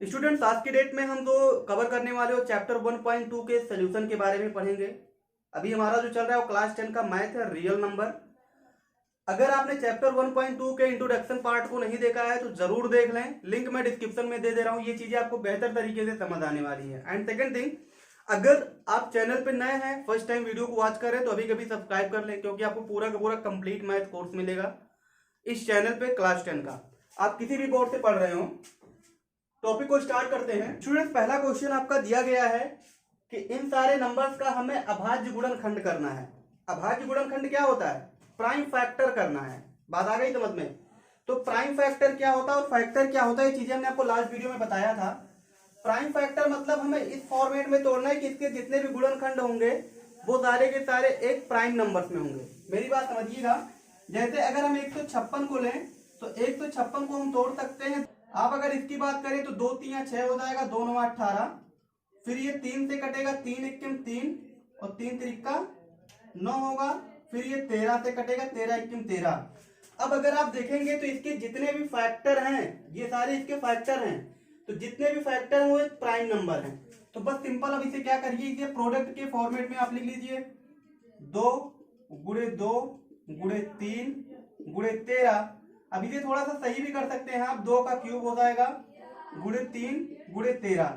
Students, आज की date में हम जो कवर करने वाले हो चैप्टर 1.2 के सोल्यूशन के बारे में पढ़ेंगे। अभी हमारा जो चल रहा है वो क्लास 10 का मैथ है, रियल नंबर। अगर आपने चैप्टर 1.2 के इंट्रोडक्शन पार्ट को नहीं देखा है तो जरूर देख लें, लिंक मैं डिस्क्रिप्शन में दे रहा हूँ। ये चीजें आपको बेहतर तरीके से समझ आने वाली है। एंड सेकंड थिंग, अगर आप चैनल पे नए हैं, फर्स्ट टाइम वीडियो को वॉच कर रहे हैं तो अभी कभी सब्सक्राइब कर लें, क्योंकि आपको पूरा का पूरा कंप्लीट मैथ कोर्स मिलेगा इस चैनल पे क्लास 10 का। आप किसी भी बोर्ड से पढ़ रहे हो। टॉपिक को स्टार्ट करते हैं। स्टूडेंट्स, पहला क्वेश्चन आपका दिया गया है कि इन सारे नंबर्स का हमें अभाज्य गुणनखंड करना है। अभाज्य गुणनखंड क्या होता है? प्राइम फैक्टर करना है। बात आ गई समझ में? तो प्राइम फैक्टर क्या होता है और फैक्टर क्या होता है, ये चीजें हमने आपको लास्ट वीडियो में बताया था। प्राइम फैक्टर मतलब हमें इस फॉर्मेट में तोड़ना है कि इसके जितने भी गुणनखंड होंगे वो सारे के सारे एक प्राइम नंबर्स में होंगे। मेरी बात समझिएगा। जैसे अगर हम 156 को लें तो 156 को हम तोड़ सकते हैं। आप अगर इसकी बात करें तो 2 3 6 हो जाएगा, 2 9 18। फिर ये 3 से कटेगा, 3 1 3 और 3 त्रिका 9 होगा। फिर ये 13 से कटेगा, 13 1 13। अब अगर आप देखेंगे तो इसके जितने भी फैक्टर हैं ये सारे इसके फैक्टर हैं। तो जितने भी फैक्टर हैं वो एक प्राइम नंबर हैं। तो बस सिंपल अब इसे क्या करिए, इसे प्रोडक्ट के फॉर्मेट में आप लिख लीजिए। 2 गुणे 2 गुणे 3 गुणे 13। अब इसे थोड़ा सा सही भी कर सकते हैं आप, 2 का क्यूब हो जाएगा गुणे 3 गुणे 13।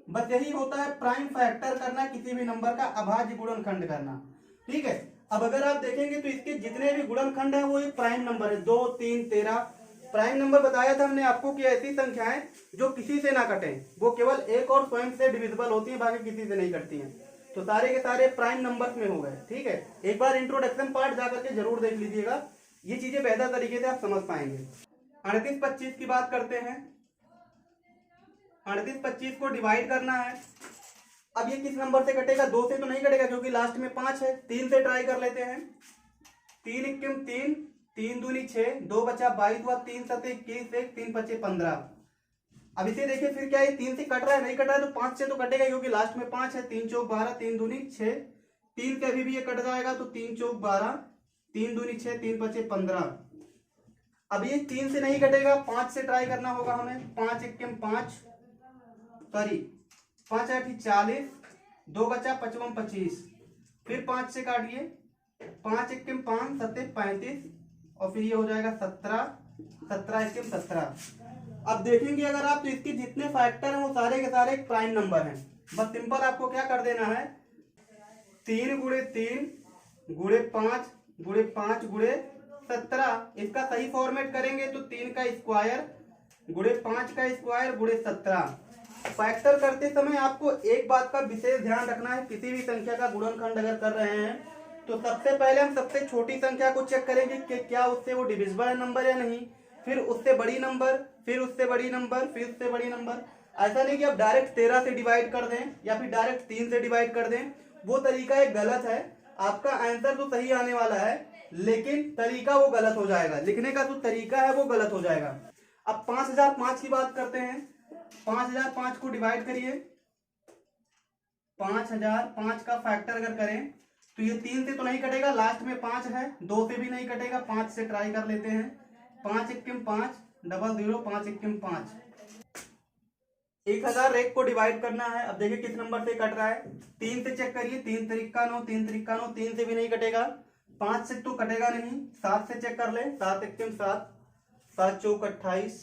बस यही होता है प्राइम फैक्टर करना, किसी भी नंबर का अभाज्य गुणनखंड करना। ठीक है। अब अगर आप देखेंगे तो इसके जितने भी गुणनखंड है वो एक प्राइम नंबर है। 2 3 13 प्राइम नंबर बताया था हमने आपको कि ऐसी संख्याएं जो किसी से ना कटे, वो केवल एक और स्वयं से डिविजिबल होती है, बाकी किसी से नहीं कटती हैं। तो सारे के सारे प्राइम नंबर्स में हो गए। ठीक है। एक बार इंट्रोडक्शन पार्ट जाकर के जरूर देख लीजिएगा, ये चीजें बेहतर तरीके से आप समझ पाएंगे। 38 25 की बात करते हैं। 38 25 को डिवाइड करना है। अब ये किस नंबर से कटेगा? 2 से तो नहीं कटेगा क्योंकि लास्ट में 5 है। 3 से ट्राई कर लेते हैं। 3 1 3 3 दूनी 6, 2 बचा 22 हुआ, 3 7 21 1 3 5 15। अब इसे देखिए, फिर क्या ये 3 से कट रहा है? नहीं कट रहा है तो 5 से तो कटेगा क्योंकि लास्ट में 5 है। 3 चौक 12, 3 दूनी 6, 3 से अभी भी ये कट जाएगा तो 3 चौक 12, 3 दूनी 6, 3 5 15। अब ये 3 से नहीं कटेगा, 5 से ट्राई करना होगा हमें। 5 1 5 सॉरी 5 8 40, 2 बचा 55 25। फिर 5 से काटिए, 5 1 5 7 35 और फिर ये हो जाएगा 17, 17 1 17। अब देखेंगे अगर आप तो इसके जितने फैक्टर हैं वो सारे के सारे एक प्राइम नंबर हैं। बस सिंपल आपको क्या कर देना है, 3 गुणे 3 गुणे 5 गुणे 5 गुणे 17। इसका सही फॉर्मेट करेंगे तो 3 का स्क्वायर गुणे 5 का स्क्वायर गुणे 17। फैक्टर करते समय आपको एक बात का विशेष ध्यान रखना है, किसी भी संख्या का गुणनखंड अगर कर रहे हैं तो सबसे पहले हम सबसे छोटी संख्या को चेक करेंगे कि क्या उससे वो डिविजिबल है नंबर या नहीं। फिर उससे बड़ी नंबर, फिर उससे बड़ी नंबर, फिर उससे बड़ी नंबर। ऐसा नहीं कि आप डायरेक्ट 13 से डिवाइड कर दें या फिर डायरेक्ट 3 से डिवाइड कर दें, वो तरीका एक गलत है। आपका आंसर तो सही आने वाला है लेकिन तरीका वो गलत हो जाएगा, लिखने का जो तरीका है वो गलत हो जाएगा। अब 5005 की बात करते हैं। 5005 को डिवाइड करिए। 5005 का फैक्टर अगर करें तो ये 3 से तो नहीं कटेगा, लास्ट में 5 है। 2 से भी नहीं कटेगा, 5 से ट्राई कर लेते हैं। 5 1 5 00 5 1 5। 1000 एक को डिवाइड करना है। अब देखिए किस नंबर से कट रहा है। 3 से चेक करिए, 3 त्रिका 9, 3 त्रिका 9, 3 से भी नहीं कटेगा, 5 से तो कटेगा नहीं। 7 से चेक कर ले, 7 1 7, 7 चौक 28,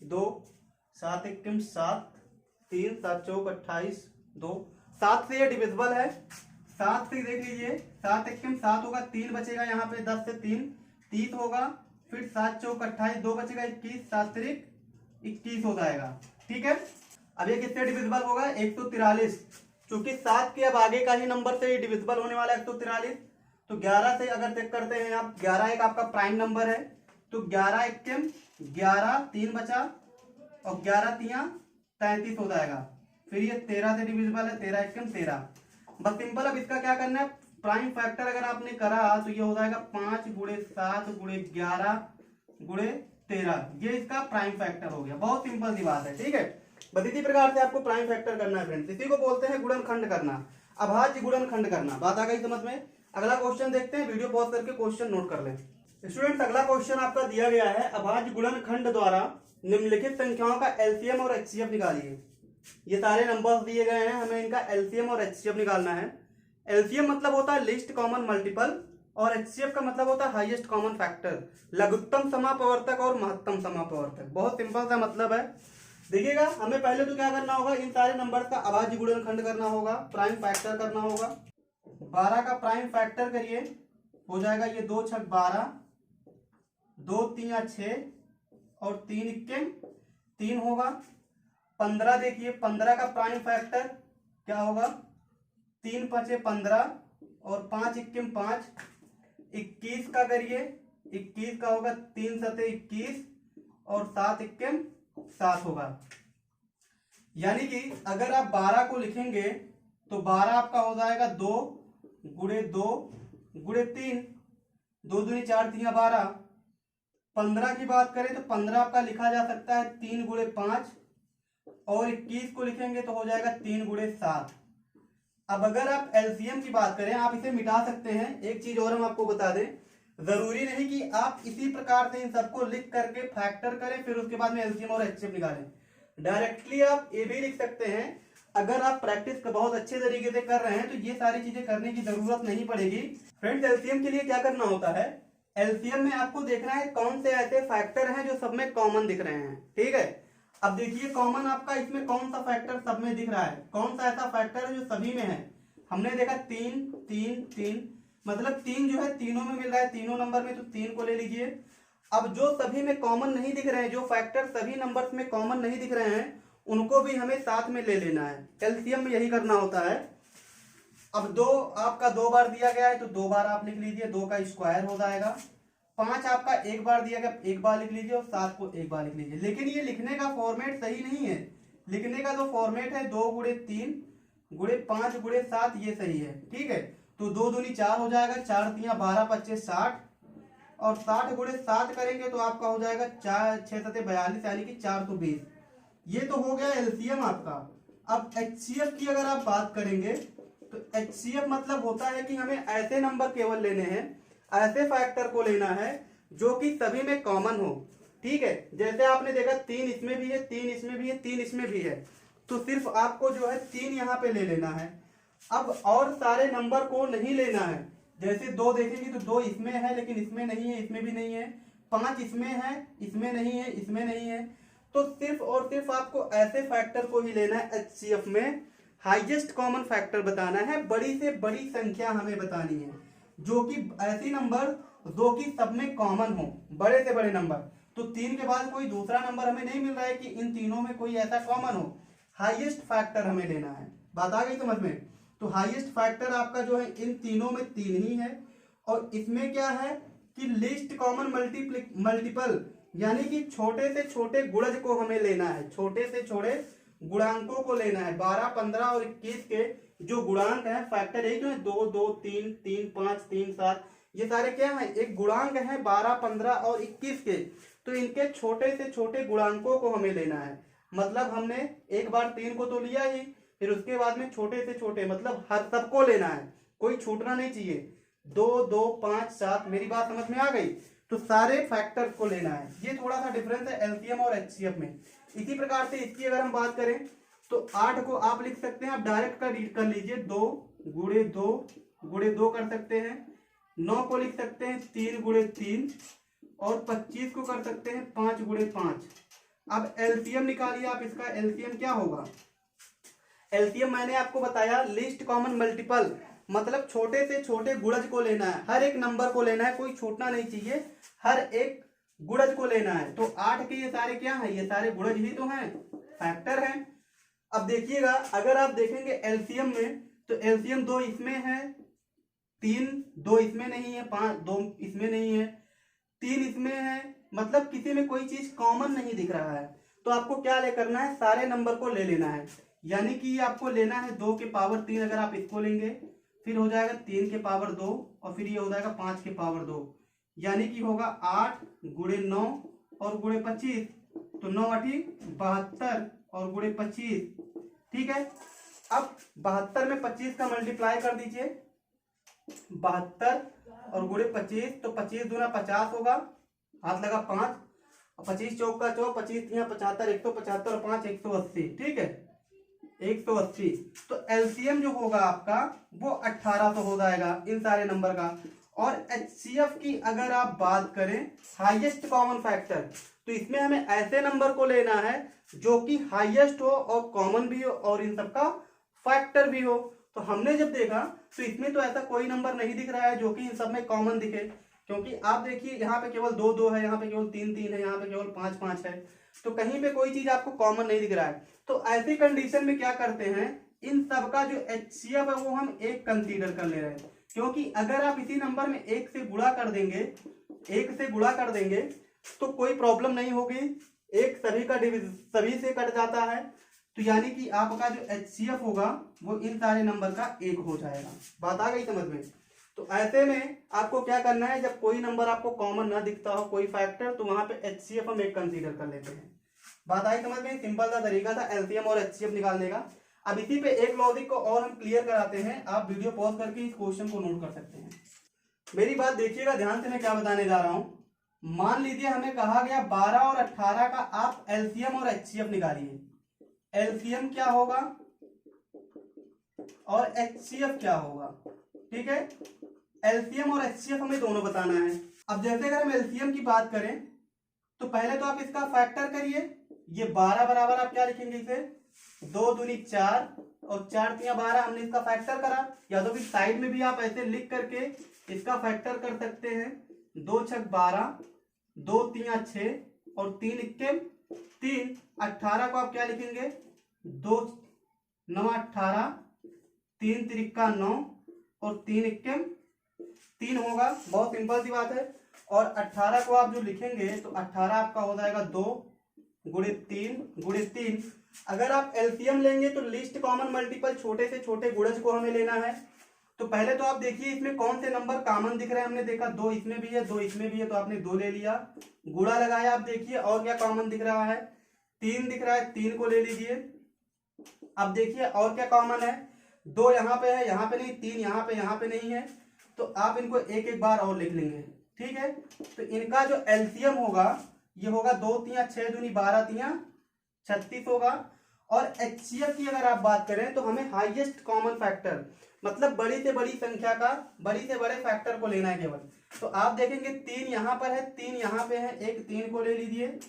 2 7 1 7, 3 7 चौक 28 2। 7 से ये डिविजिबल है। 7 से देख लीजिए, 7 1 7 होगा, 3 बचेगा यहाँ पे, 10 से 3 30 होगा। फिर 7 चौक 28, 2 बचेगा 21, 7 त्रिक 21 हो जाएगा। ठीक है। अब ये किससे डिविजिबल होगा? 143। क्योंकि 7 के अब आगे का ही नंबर से डिविजिबल होने वाला है 143। तो 11 से अगर चेक करते हैं आप, 11 एक आपका प्राइम नंबर है तो 11 1 11, 3 बचा और 11 3 33 हो जाएगा। फिर ये 13 से डिविजिबल है, 13 1 13। बस सिंपल अब इसका क्या करना है, प्राइम फैक्टर अगर आपने करा तो ये हो जाएगा 5 गुणे 7 गुणे 11 गुणे 13। ये इसका प्राइम फैक्टर हो गया। बहुत सिंपल सी बात है। ठीक है। बस इसी प्रकार से आपको प्राइम फैक्टर करना है फ्रेंड्स। इसी को बोलते हैं गुणनखंड करना, अभाज्य गुणनखंड करना। बात आ गई समझ में? अगला क्वेश्चन देखते हैं, वीडियो पॉज करके क्वेश्चन नोट कर लें। स्टूडेंट्स, अगला क्वेश्चन आपका दिया गया है, अभाज्य गुणनखंड द्वारा निम्नलिखित संख्याओं का एलसीएम और एचसीएफ निकालिए। ये सारे नंबर्स दिए गए हैं, हमें इनका एलसीएम और एचसीएफ निकालना है। एलसीएम मतलब होता है लिस्ट कॉमन मल्टीपल और एचसीएफ का मतलब होता है हाईएस्ट कॉमन फैक्टर, लघुत्तम समापवर्तक और महत्तम समापवर्तक। बहुत सिंपल सा मतलब है। देखिएगा, हमें पहले तो क्या करना होगा, इन सारे नंबर्स का अभाज्य गुणनखंड करना होगा, प्राइम फैक्टर करना होगा। 12 का प्राइम फैक्टर करिए, हो जाएगा ये 2 छक 12, 2 3 6 और 3 इक्के 3 होगा। 15 देखिए, 15 का प्राइम फैक्टर क्या होगा, 3 5 15 और 5 इक्के 5। 21 का करिए, 21 का होगा 3 7 21 और 7 इक्के 7 होगा। यानी कि अगर आप 12 को लिखेंगे तो 12 आपका हो जाएगा 2 गुणे 2 गुणे 3, 2 दूनी 4 3 12। 15 की बात करें तो 15 आपका लिखा जा सकता है 3 गुणे 5 और 21 को लिखेंगे तो हो जाएगा 3 गुणे 7। अब अगर आप एलसीएम की बात करें, आप इसे मिटा सकते हैं। एक चीज और हम आपको बता दें, जरूरी नहीं कि आप इसी प्रकार से इन सबको लिख करके फैक्टर करें फिर उसके बाद में एलसीएम और एचसीएफ निकालें। डायरेक्टली आप ये भी लिख सकते हैं। अगर आप प्रैक्टिस बहुत अच्छे तरीके से कर रहे हैं तो ये सारी चीजें करने की जरूरत नहीं पड़ेगी। फ्रेंड्स, एलसीएम के लिए क्या करना होता है, एलसीएम में आपको देखना है कौन से ऐसे फैक्टर हैं जो सब में कॉमन दिख रहे हैं। ठीक है, अब देखिए कॉमन आपका इसमें कौन सा फैक्टर सब में दिख रहा है, कौन सा ऐसा फैक्टर है जो सभी में है। हमने देखा 3 3 3, मतलब 3 जो है तीनों में मिल रहा है, तीनों नंबर में, तो 3 को ले लीजिए। अब जो सभी में कॉमन नहीं दिख रहे हैं, जो फैक्टर सभी नंबर्स में कॉमन नहीं दिख रहे हैं, उनको भी हमें साथ में ले लेना है। एलसीएम में यही करना होता है। अब 2 आपका 2 बार दिया गया है तो 2 बार आप लिख लीजिए, 2 का स्क्वायर हो जाएगा। 5 आपका 1 बार दिया गया, 1 बार लिख लीजिए और 7 को 1 बार लिख लीजिए। लेकिन ये लिखने का फॉर्मेट सही नहीं है। लिखने का जो फॉर्मेट है 2 गुणे 3 गुणे 5 गुणे 7, ये सही है। ठीक है, तो 2 दूनी 4 हो जाएगा, 4 3 12 25 60 और 60 गुणे 7 करेंगे तो आपका हो जाएगा 4 6 7 42, यानी कि 420। ये तो हो गया एलसीएम आपका। अब एचसीएफ की अगर आप बात करेंगे तो एचसीएफ मतलब होता है कि हमें ऐसे नंबर केवल लेने हैं, ऐसे फैक्टर को लेना है जो कि सभी में कॉमन हो। ठीक है, जैसे आपने देखा 3 इसमें भी है, 3 इसमें भी है, 3 इसमें भी है, तो सिर्फ आपको जो है 3 यहाँ पे ले लेना है। अब और सारे नंबर को नहीं लेना है। जैसे 2 देखेंगे तो 2 इसमें है लेकिन इसमें नहीं है, इसमें भी नहीं है। 5 इसमें है, इसमें नहीं है, इसमें नहीं है। तो सिर्फ और सिर्फ आपको ऐसे फैक्टर को ही लेना है। एचसीएफ में हाईएस्ट कॉमन फैक्टर बताना है, बड़ी से बड़ी संख्या हमें बतानी है, जो कि ऐसी नंबर जो कि सब में कॉमन हो, बड़े से बड़े नंबर। तो 3 के बाद कोई दूसरा नंबर हमें नहीं मिल रहा है कि इन तीनों में कोई ऐसा कॉमन हो। हाईएस्ट फैक्टर हमें लेना है। बात आ गई समझ में? तो हाईएस्ट फैक्टर आपका जो है इन तीनों में 3 ही है। और इसमें क्या है कि लिस्ट कॉमन मल्टीपल, यानी कि छोटे से छोटे गुणज को हमें लेना है, छोटे से छोटे गुणांकों को लेना है। 12 15 और 21 के जो गुणांक है, फैक्टर एक है, 2 2 3 3 5 3 7, ये सारे क्या है, एक गुणांक है 12 15 और 21 के। तो इनके छोटे से छोटे गुणांकों को हमें लेना है। मतलब हमने एक बार 3 को तो लिया ही, फिर उसके बाद में छोटे से छोटे मतलब हर सबको लेना है, कोई छूटना नहीं चाहिए। 2 2 5 7, मेरी बात समझ में आ गई? तो सारे फैक्टर को लेना है। ये थोड़ा सा डिफरेंस है एलसीएम और एचसीएफ में। इसी प्रकार से इसकी अगर हम बात करें तो 8 को आप लिख सकते हैं, आप डायरेक्ट कर लीजिए, 2 गुणे 2 गुणे 2 कर सकते हैं। 9 को लिख सकते हैं 3 गुणे 3 और 25 को कर सकते हैं 5 गुणे 5। अब एलसीएम निकालिए आप, इसका एलसीएम क्या होगा? एलसीएम मैंने आपको बताया लिस्ट कॉमन मल्टीपल, मतलब छोटे से छोटे गुणज को लेना है, हर एक नंबर को लेना है, कोई छूटना नहीं चाहिए, हर एक गुणज को लेना है। तो 8 के ये सारे क्या है, ये सारे गुणज ही तो हैं, फैक्टर हैं। अब देखिएगा, अगर आप देखेंगे एलसीएम में तो एलसीएम 2 इसमें है, 3 2 इसमें नहीं है, 5 2 इसमें नहीं है, 3 इसमें है, मतलब किसी में कोई चीज कॉमन नहीं दिख रहा है। तो आपको क्या ले करना है, सारे नंबर को ले लेना है। यानी कि आपको लेना है 2 के पावर 3, अगर आप इसको लेंगे फिर हो जाएगा 3 के पावर 2 और फिर ये हो जाएगा 5 के पावर 2, यानी कि होगा 8 गुणे 9 और गुणे 25, तो 9 8 72 और गुणे 25। ठीक है, अब 72 में 25 का मल्टीप्लाई कर दीजिए, 72 और गुणे 25, तो 25 दूना 50 होगा, हाथ लगा 5 और 25 चौक का 24, 25 तिया 75, 175 और 5 180, ठीक है 180। तो एलसीएम जो होगा आपका वो 1800 हो जाएगा इन सारे नंबर का। और एचसीएफ की अगर आप बात करें हाईएस्ट कॉमन फैक्टर, तो इसमें हमें ऐसे नंबर को लेना है जो कि हाईएस्ट हो और कॉमन भी हो और इन सबका फैक्टर भी हो। तो हमने जब देखा तो इसमें तो ऐसा कोई नंबर नहीं दिख रहा है जो कि इन सब में कॉमन दिखे, क्योंकि आप देखिए यहाँ पे केवल 2 2 है, यहाँ पे केवल 3 3 है, यहाँ पे केवल 5 5 है, तो कहीं पे कोई चीज आपको कॉमन नहीं दिख रहा है। तो ऐसी कंडीशन में क्या करते हैं, इन सब का जो एचसीएफ है वो हम 1 कंसीडर कर ले रहे हैं, क्योंकि अगर आप इसी नंबर में 1 से गुणा कर देंगे, 1 से गुणा कर देंगे तो कोई प्रॉब्लम नहीं होगी, 1 सभी से कट जाता है, तो यानी कि आपका जो एचसीएफ होगा वो इन सारे नंबर का 1 हो जाएगा। बात आ गई समझ में। तो ऐसे में आपको क्या करना है, जब कोई नंबर आपको कॉमन ना दिखता हो कोई फैक्टर, तो वहां पे एचसीएफ हम 1 कंसीडर कर लेते हैं। बात आई समझ में। सिंपल सा तरीका था एलसीएम और एचसीएफ निकालने का। अब इसी पे एक लॉजिक को और हम क्लियर कराते हैं, आप वीडियो पॉज करके इस क्वेश्चन को नोट कर सकते हैं। मेरी बात देखिएगा ध्यान से, मैं क्या बताने जा रहा हूं। मान लीजिए हमें कहा गया 12 और 18 का आप एलसीएम और एचसीएफ निकालिए। एलसीएम क्या होगा और एचसीएफ क्या होगा, ठीक है। एलसीएम और एचसीएफ हमें दोनों बताना है। अब जैसे अगर हम एलसीएम की बात करें तो पहले तो आप इसका फैक्टर करिए। ये 12 बराबर आप क्या लिखेंगे, इसे 2 दूनी 4 और 4 तिया 12, हमने इसका फैक्टर करा। या तो फिर साइड में भी आप ऐसे लिख करके इसका फैक्टर कर सकते हैं। 2 छक 12, 2 तिया 6 और 3 इक्के 3। 18 को आप क्या लिखेंगे, 2 9 18, 3 त्रिका 9 और 3 इक्के 3 होगा। बहुत सिंपल सी बात है। और 18 को आप जो लिखेंगे तो 18 आपका हो जाएगा 2 गुणे 3 गुणे 3। अगर आप एलसीएम लेंगे तो लीस्ट कॉमन मल्टीपल छोटे से छोटे गुणज को हमें लेना है। तो पहले तो आप देखिए इसमें कौन से नंबर कॉमन दिख रहे हैं। हमने देखा 2 इसमें भी है, 2 इसमें भी है, तो आपने 2 ले लिया, गुणा लगाया। आप देखिए और क्या कॉमन दिख रहा है, 3 दिख रहा है, 3 को ले लीजिए। अब देखिए और क्या कॉमन है, 2 यहाँ पे है, यहाँ पे नहीं, 3 यहाँ पे नहीं है, तो आप इनको एक एक बार और लिख लेंगे, ठीक है। तो इनका जो एलसीएम होगा ये होगा 2 तिया 6 दूनी 12 तिया 36 होगा। और एचसीएफ की अगर आप बात करें तो हमें हाईएस्ट कॉमन फैक्टर, मतलब बड़ी से बड़ी संख्या का बड़ी से बड़े फैक्टर को लेना है केवल। तो आप देखेंगे 3 यहाँ पर है, 3 यहाँ पे है, एक 3 को ले लीजिए।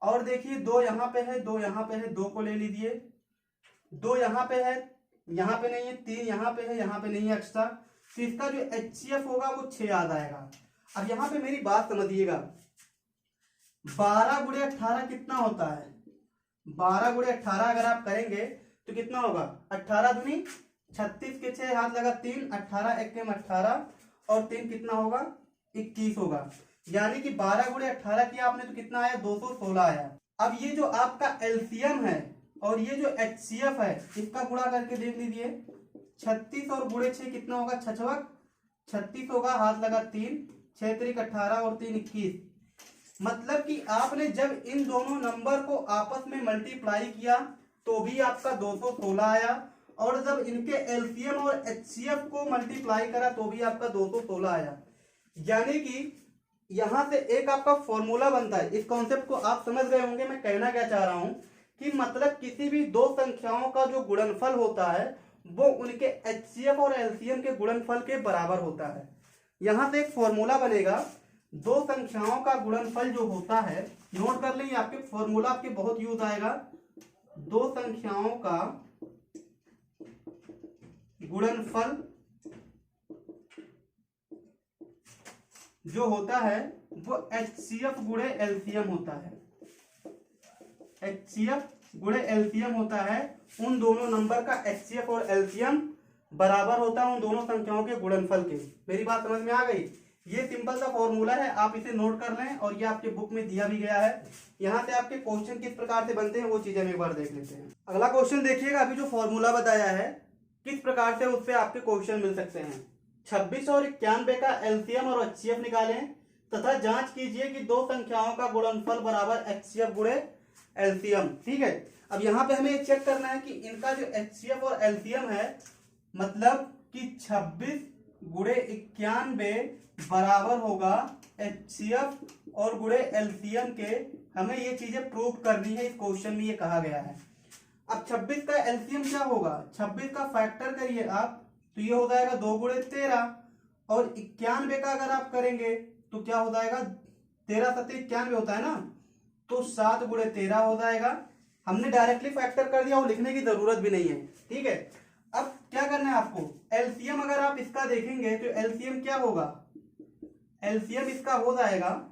और देखिए 2 यहाँ पे है, 2 यहाँ पे है, 2 को ले लीजिए। 2 यहाँ पे है, यहाँ पे नहीं है, 3 यहाँ पे है, यहाँ पे नहीं है एक्स्ट्रा, तो इसका जो एचसीएफ होगा वो 6 आ जाएगा। अब यहाँ पे मेरी बात समझिएगा, 12 गुणे 18 कितना होता है, 12 गुणे 18 अगर आप करेंगे तो कितना होगा, 18 दूनी 36 के 6 हाथ लगा 3, 18 एक 18 और 3 कितना होगा 21 होगा। यानी कि 12 गुणे 18 किया आपने तो कितना आया, 216 आया। अब ये जो आपका एलसीएम है और ये जो एचसीएफ है इसका गुणा करके देख लीजिए। 36 और गुणे 6 कितना होगा, 36 होगा, हाथ लगा 3, 6 त्रिक 18 और 3 21। मतलब कि आपने जब इन दोनों नंबर को आपस में मल्टीप्लाई किया तो भी आपका 216 आया, और जब इनके एलसीएम और एचसीएफ को मल्टीप्लाई करा तो भी आपका 216 आया। यानी कि यहां से एक आपका फॉर्मूला बनता है। इस कॉन्सेप्ट को आप समझ गए होंगे मैं कहना क्या चाह रहा हूं, कि मतलब किसी भी दो संख्याओं का जो गुणनफल होता है वो उनके एचसीएफ और एलसीएम के गुणनफल के बराबर होता है। यहां से एक फॉर्मूला बनेगा, दो संख्याओं का गुणनफल जो होता है, नोट कर लेंगे, आपके फॉर्मूला आपके बहुत यूज आएगा। दो संख्याओं का गुणनफल जो होता है वो एचसीएफ गुणे एलसीएम होता है। एचसीएफ गुणे एलसीएम होता है। उन दोनों नंबर का एचसीएफ और एलसीएम बराबर होता है उन दोनों संख्याओं के गुणनफल के। मेरी बात समझ में आ गई। ये सिंपल सा फॉर्मूला है, आप इसे नोट कर लें, और ये आपके बुक में दिया भी गया है। यहाँ से आपके क्वेश्चन किस प्रकार से बनते हैं वो चीजें हम एक बार देख लेते हैं। अगला क्वेश्चन देखिएगा, अभी जो फॉर्मूला बताया है किस प्रकार से उससे आपके क्वेश्चन मिल सकते हैं। 26 और 91 का एलसीएम और एचसीएफ निकालें तथा जांच कीजिए कि दो संख्याओं का गुणनफल बराबर एचसीएफ गुणे एलसीएम। ठीक है, अब यहाँ पे हमें चेक करना है कि इनका जो एचसीएफ और एलसीएम है, मतलब कि 26 गुणे 91 बराबर होगा एचसीएफ और गुणे एलसीएम के हमें ये चीजें प्रूव करनी है, इस क्वेश्चन में ये कहा गया है। अब 26 का एलसीएम क्या होगा, 26 का फैक्टर करिए आप तो ये हो जाएगा 2 गुणे 13, और 91 का अगर आप करेंगे तो क्या हो जाएगा, 13 सत्ते 91 होता है ना, तो 7 गुणे 13 हो जाएगा। हमने डायरेक्टली फैक्टर कर दिया और लिखने की जरूरत भी नहीं है, ठीक है। अब क्या करना है आपको, एलसीएम अगर आप इसका देखेंगे तो एलसीएम क्या होगा, एलसीएम इसका हो जाएगा,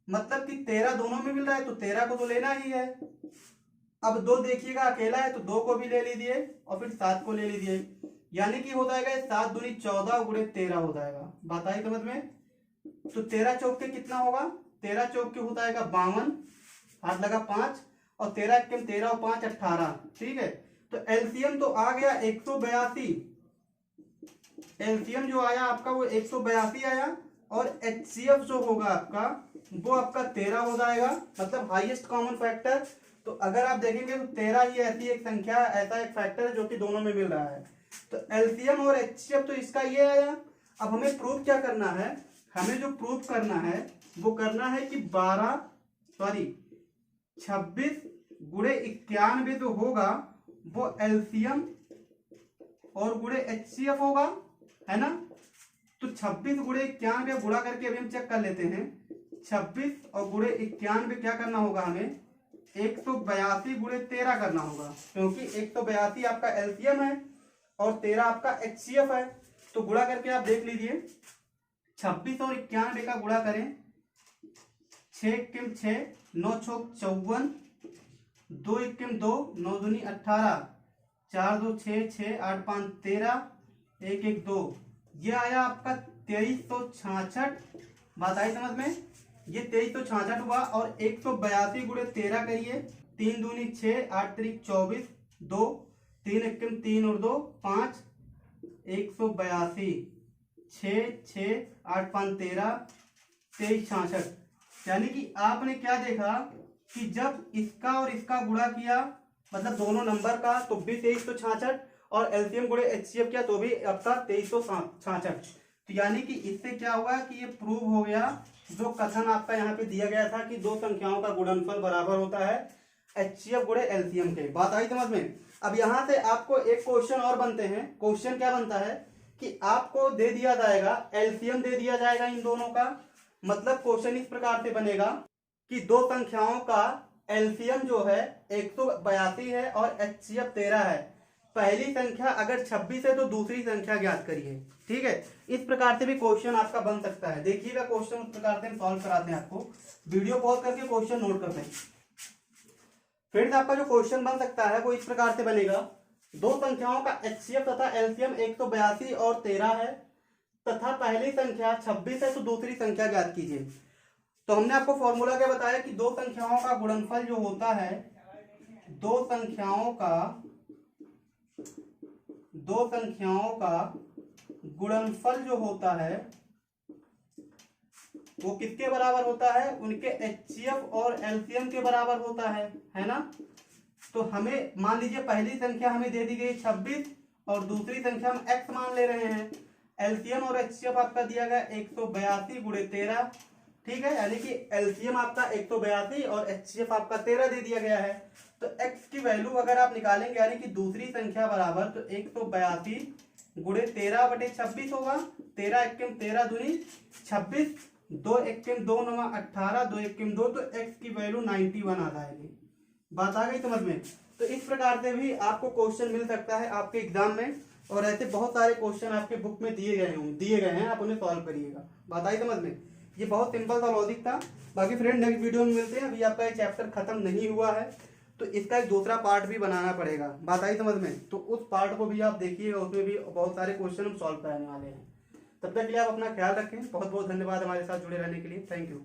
मतलब कि 13 दोनों में मिल रहा है तो 13 को तो लेना ही है। अब 2 देखिएगा अकेला है तो 2 को भी ले लीजिए और फिर 7 को ले लीजिए, यानी कि हो जाएगा 7 दूनी 14 गुणे 13 हो जाएगा। बात आई समझ में। तो 13 चौक के कितना होगा, 13 चौक के हो जाएगा 52, हाथ लगा 5, और 13 एकम 13 और 5 18, ठीक है। तो एलसीएम तो आ गया 182, एलसीएम जो आया आपका वो 182 आया, और एचसीएफ जो होगा आपका वो आपका 13 हो जाएगा, मतलब हाईएस्ट कॉमन फैक्टर। तो अगर आप देखेंगे तो 13 ही ऐसी एक संख्या, ऐसा एक फैक्टर है जो कि दोनों में मिल रहा है। तो एलसीएम और एचसीएफ तो इसका ये आया। अब हमें प्रूफ क्या करना है, हमें जो प्रूफ करना है वो करना है कि 26 गुणे 91 जो होगा वो एलसीएम और गुणे एचसीएफ होगा, है ना। तो 26 गुणे 91 गुणा करके अभी हम चेक कर लेते हैं। 26 और गुणे 91 क्या करना होगा हमें, 182 गुणे 13 करना होगा, क्योंकि 182 आपका एलसीएम है और 13 आपका एचसीएफ है। तो गुणा करके आप देख लीजिए, 26 और 91 का गुणा करें, 6 एकम 6, 9 छोक 54, 2 एकम 2, 9 दूनी 18, 4 2 6 6, 8 5 13, 1 1 2, ये आया आपका 2366। बात आई समझ में, ये 2366 हुआ। और 182 गुणे 13 करिए, 3 दूनी 6, 8 3 24, 2 3 एकम 3 और 2 5, 182, 6 6 8 5 13, 2366। यानी कि आपने क्या देखा कि जब इसका और इसका गुणा किया, मतलब दोनों नंबर का, तो भी 2366, और एलसीएम गुणे एचसीएफ किया तो भी आपका 2366। तो यानी कि इससे क्या हुआ कि ये प्रूव हो गया जो कथन आपका यहाँ पे दिया गया था कि दो संख्याओं का गुणनफल बराबर होता है एचसीएफ गुणे एलसीएम के। बात आई समझ में। अब यहाँ से आपको एक क्वेश्चन और बनते हैं। क्वेश्चन क्या बनता है कि आपको दे दिया जाएगा, एलसीएम दे दिया जाएगा इन दोनों का, मतलब क्वेश्चन इस प्रकार से बनेगा कि दो संख्याओं का एलसीएम जो है 182 है और एचसीएफ 13 है। पहली संख्या अगर 26 है तो दूसरी संख्या ज्ञात करिए, ठीक है। इस प्रकार से भी क्वेश्चन आपका बन सकता है। देखिएगा क्वेश्चन उस प्रकार से हम सॉल्व कराते हैं आपको, वीडियो पॉज करके क्वेश्चन नोट करते हैं। फ्रेंड्स, आपका जो क्वेश्चन बन सकता है वो इस प्रकार से बनेगा, दो संख्याओं का एचसीएफ तथा एलसीएम 182 और 13 है, तथा पहली संख्या 26 है तो दूसरी संख्या ज्ञात कीजिए। तो हमने आपको फॉर्मूला क्या बताया कि दो संख्याओं का गुणनफल जो होता है, दो संख्याओं का गुणनफल जो होता है वो किसके बराबर होता है, उनके एचसीएफ और एलसीएम के बराबर होता है ना। तो हमें मान लीजिए पहली संख्या हमें दे दी गई 26 और दूसरी संख्या हम x मान ले रहे हैं। एलसीएम और एचसीएफ आपका दिया गया 182 गुणे 13, ठीक है। यानी कि एलसीएम आपका 182 और एचसीएफ आपका 13 दे दिया गया है। तो x की वैल्यू अगर आप निकालेंगे, यानी कि दूसरी संख्या बराबर, तो 182 गुणे 13 बटे 26 होगा। 13 एकम 13 दूनी 26, 2 एकम 2 9 18, 2 एकम 2, तो x की वैल्यू 91 आ जाएगी। बात आ गई समझ में। तो इस प्रकार से भी आपको क्वेश्चन मिल सकता है आपके एग्जाम में, और ऐसे बहुत सारे क्वेश्चन आपके बुक में दिए गए हैं, आप उन्हें सॉल्व करिएगा। बात आई समझ में। ये बहुत सिंपल सा लॉजिक था। बाकी फ्रेंड नेक्स्ट वीडियो में मिलते हैं। अभी आपका ये चैप्टर खत्म नहीं हुआ है तो इसका एक दूसरा पार्ट भी बनाना पड़ेगा। बात आई समझ में। तो उस पार्ट को भी आप देखिएगा, उसमें भी बहुत सारे क्वेश्चन हम सॉल्व कराने वाले हैं। तब तक के लिए आप अपना ख्याल रखें। बहुत बहुत धन्यवाद हमारे साथ जुड़े रहने के लिए। Thank you.